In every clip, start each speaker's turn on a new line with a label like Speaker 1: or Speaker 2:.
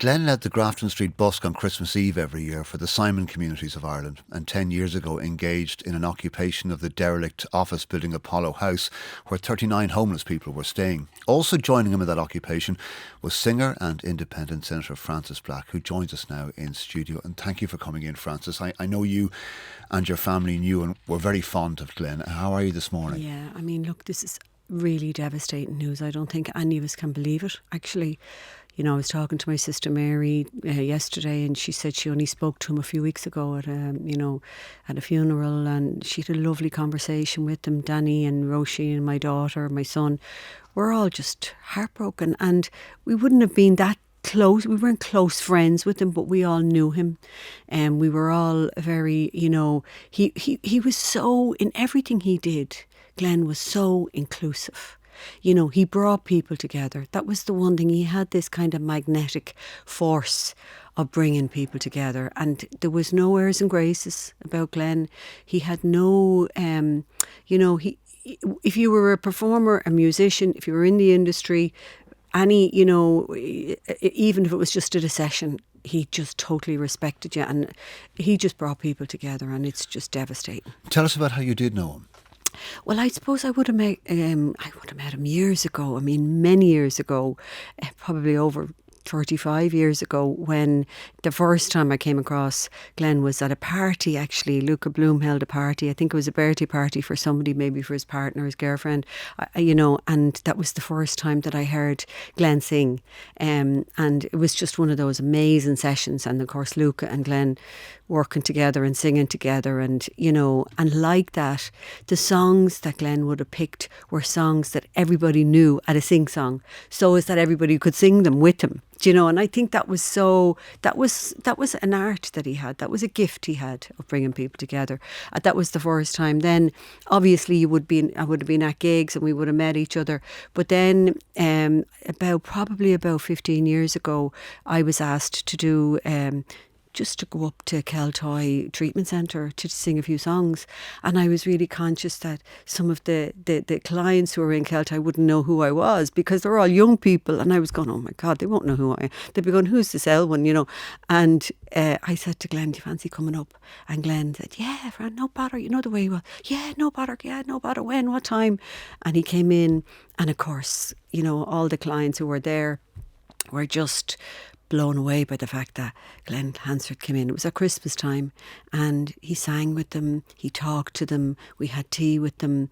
Speaker 1: Glen led the Grafton Street Busk on Christmas Eve every year for the Simon communities of Ireland, and 10 years ago engaged in an occupation of the derelict office building Apollo House, where 39 homeless people were staying. Also joining him in that occupation was singer and independent Senator Francis Black, who joins us now in studio. And thank you for coming in, Francis. I know you and your family knew and were very fond of Glen. How are you this morning?
Speaker 2: Yeah, I mean, look, this is really devastating news. I don't think any of us can believe it, actually. You know, I was talking to my sister Mary yesterday, and she said she only spoke to him a few weeks ago at a funeral, and she had a lovely conversation with him. Danny and Roisin and my daughter, my son, we're all just heartbroken, and we wouldn't have been that close. We weren't close friends with him, but we all knew him, and we were all very, he was so, in everything he did, Glen was so inclusive. You know, he brought people together. That was the one thing. He had this kind of magnetic force of bringing people together. And there was no airs and graces about Glen. He had no, if you were a performer, a musician, if you were in the industry, even if it was just at a session, he just totally respected you. And he just brought people together, and it's just devastating.
Speaker 1: Tell us about how you did know him.
Speaker 2: Well, I suppose I would have met him years ago. I mean, many years ago, probably over 35 years ago, when the first time I came across Glen was at a party, actually. Luca Bloom held a party. I think it was a birthday party for somebody, maybe for his partner, his girlfriend, and that was the first time that I heard Glen sing. And it was just one of those amazing sessions. And of course, Luca and Glen working together and singing together, and like that, the songs that Glen would have picked were songs that everybody knew at a sing-song, so as that everybody could sing them with him. And I think that was an art that he had. That was a gift he had of bringing people together. That was the first time. Then, obviously, I would have been at gigs and we would have met each other. But then, about 15 years ago, I was asked to do just to go up to Keltoy Treatment Centre to sing a few songs. And I was really conscious that some of the clients who were in Keltoy wouldn't know who I was, because they're all young people. And I was going, oh my God, they won't know who I am. They'd be going, who's this Elwyn, And I said to Glen, do you fancy coming up? And Glen said, yeah, Fran, no bother. You know the way he was. Yeah, no bother. When, what time? And he came in. And of course, all the clients who were there were just blown away by the fact that Glen Hansard came in. It was at Christmas time, and he sang with them, he talked to them, we had tea with them,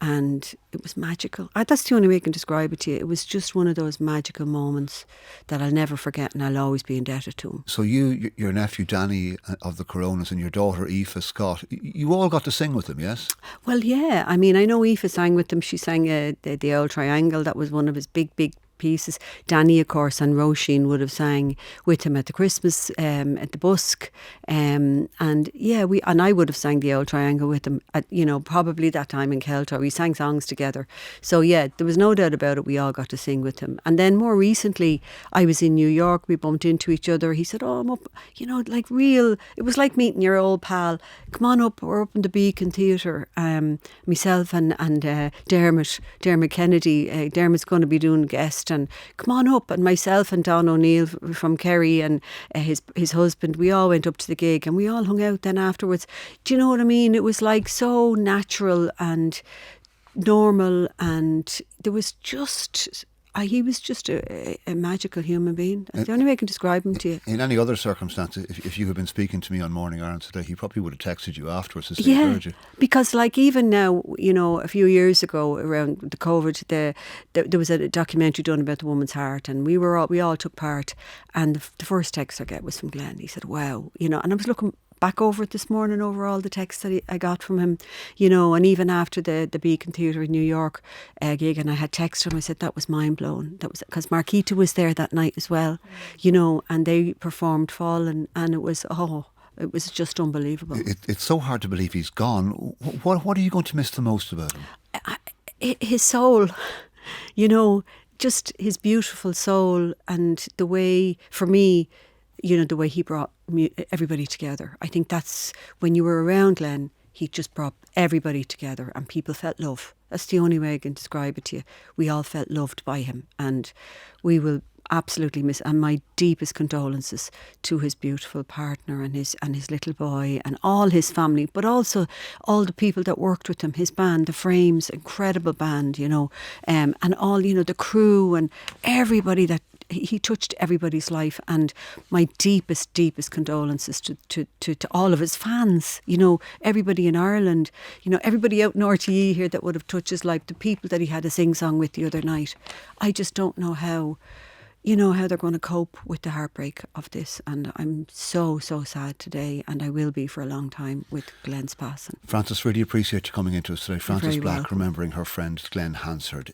Speaker 2: and it was magical. That's the only way I can describe it to you. It was just one of those magical moments that I'll never forget, and I'll always be indebted to him.
Speaker 1: So you, your nephew Danny of the Coronas, and your daughter Aoife Scott, you all got to sing with them, yes?
Speaker 2: Well, yeah. I mean, I know Aoife sang with them. She sang the Old Triangle. That was one of his big pieces. Danny, of course, and Roisin would have sang with him at the Christmas at the Busk, and I would have sang the Old Triangle with him at probably that time in Keltoy. We sang songs together, so yeah, there was no doubt about it. We all got to sing with him. And then more recently, I was in New York. We bumped into each other. He said, "Oh, I'm up," it was like meeting your old pal. Come on up. We're up in the Beacon Theatre. Myself and Dermot Kennedy. Dermot's going to be doing guest. And come on up. And myself and Don O'Neill from Kerry and his husband, we all went up to the gig and we all hung out then afterwards. Do you know what I mean? It was like so natural and normal, and there was just... he was just a magical human being. That's the only way I can describe him to you.
Speaker 1: In any other circumstance, if you had been speaking to me on Morning Ireland today, he probably would have texted you afterwards to say he heard you.
Speaker 2: Because even now, a few years ago around the COVID, there was a documentary done about the woman's heart, and we all took part. And the first text I got was from Glen. He said, "Wow," and I was looking back over it this morning, over all the texts that I got from him, and even after the Beacon Theatre in New York gig, and I had texted him, I said that was mind blown. That was because Marquita was there that night as well, and they performed Fallen, and it was just unbelievable.
Speaker 1: It's so hard to believe he's gone. What are you going to miss the most about him?
Speaker 2: His soul, just his beautiful soul, and the way, for me, the way he brought everybody together. I think that's when you were around Glen, he just brought everybody together and people felt love. That's the only way I can describe it to you. We all felt loved by him, and we will absolutely miss, and my deepest condolences to his beautiful partner and his little boy and all his family, but also all the people that worked with him, his band, the Frames, incredible band, you know, and all, you know, the crew and everybody that he touched everybody's life. And my deepest condolences to all of his fans, you know, everybody in Ireland, you know, everybody out in RTÉ here that would have touched his life, the people that he had a sing-song with the other night. I just don't know how, you know, how they're going to cope with the heartbreak of this. And I'm so sad today, and I will be for a long time with Glen's passing.
Speaker 1: Frances, really appreciate you coming into us today. Frances
Speaker 2: very
Speaker 1: Black,
Speaker 2: welcome.
Speaker 1: remembering her friend Glen Hansard.